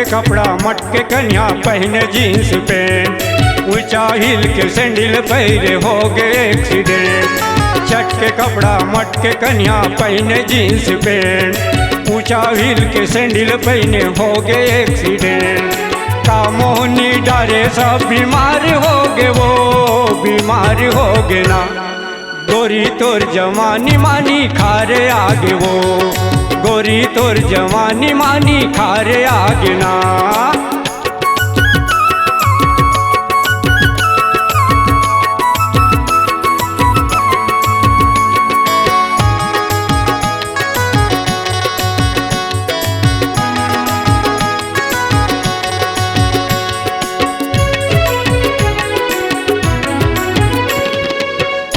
कपड़ा मटके कन्या पहने जीन्स पैंट, ऊंचा हिल के सैंडल पैरे हो गए एक्सीडेंट। चटके कपड़ा मटके कन्या पहने जीन्स पैंट, ऊंचा हिल के सैंडल पहने हो गए एक्सीडेंट। कामोनी डारे सब बीमार हो गए, वो बीमार हो गए ना। गोरी तोर जवानी मानी खारे आगे, वो गोरी तोर जवानी मानी खारे आगे ना।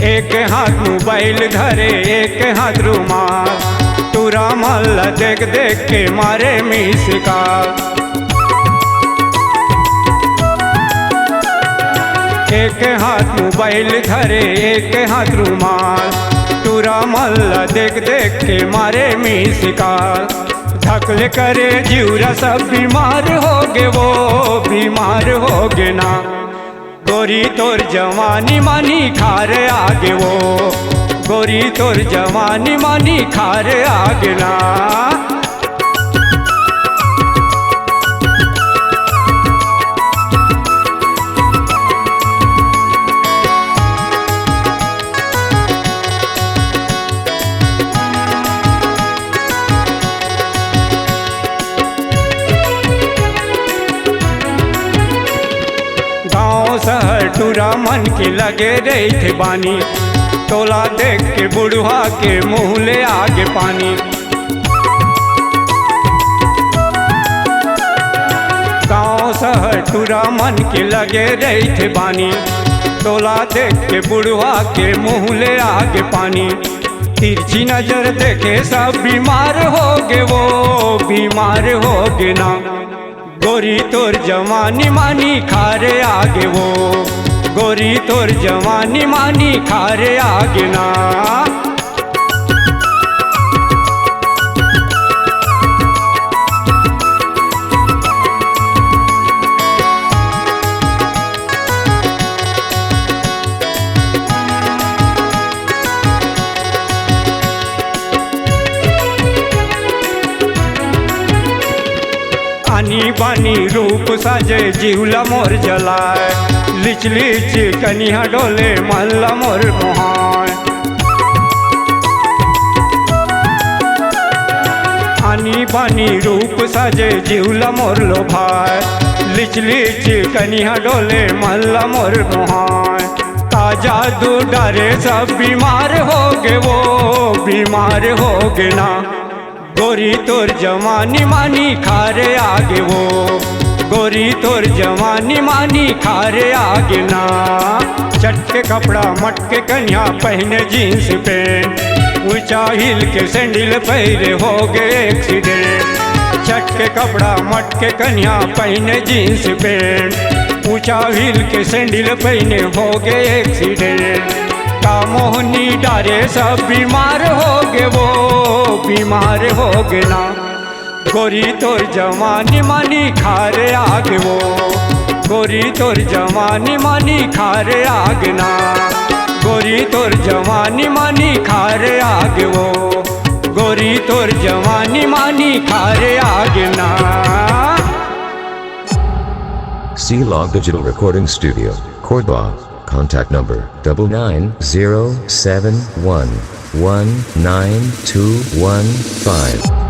एक हाथ मोबाइल धरे एक हाथ रुमाल, टूरा मल्ला देख देख के मारे मिस का। एक हाथ मोबाइल धरे एक हाथ रुमाल, टूरा मल्ला देख देख के मारे मिस का। धकल करे जीवरा सब बीमार हो गए, वो बीमार हो गए ना। गोरी तोर जवानी मानी खारे आगे, वो गोरी तोर जवानी मानी खारे आगे ना। शहर टूरा मन के लगे रही थे बानी, टोला देख के बुढ़वा के मुँह ले आगे पानी। गाँव शहर टूरा मन के लगे रही थे बानी, टोला देख के बुढ़वा के मुँह ले आगे पानी। तिरछी नजर देखे सब बीमार हो गए, वो बीमार हो गए ना। गोरी तोर जवानी मानी खारे आगे, वो गोरी तोर जवानी मानी खारे आगे ना। आनी बानी रूप साजे जीवला मोर जलाए, लिच लिच कनिया डोले महल्ला मोर मोहाय। आनी बानी रूप साजे जीवला मोर लोभाय, लिच लिच कनिया डोले महल्ला मोर मोहाय। ताजा दूध डारे सब बीमार हो गए, वो बीमार हो गए ना। गोरी तोर जवानी मानी खारे आगे, वो गोरी तोर जवानी मानी खारे आगे ना। चटके कपड़ा मटके कन्या पहने जीन्स पैंट, ऊंचा हिल के सैंडल पैरे हो गए एक्सीडेंट। चटके कपड़ा मटके कन्या पहने जीन्स पैंट, ऊंचा हिल के सैंडल पहने हो गए एक्सीडेंट। कामोहनी डारे सब बीमार हो गए, वो बीमार हो गए ना। गोरी तोर जवानी मानी खारे आगे, वो गोरी तोर जवानी मानी खारे आगे ना। गोरी तोर जवानी मानी खारे आगे, वो गोरी तोर जवानी मानी खारे आगे ना। C-Log Digital Recording Studio, Cordoba. Contact number 99071192115.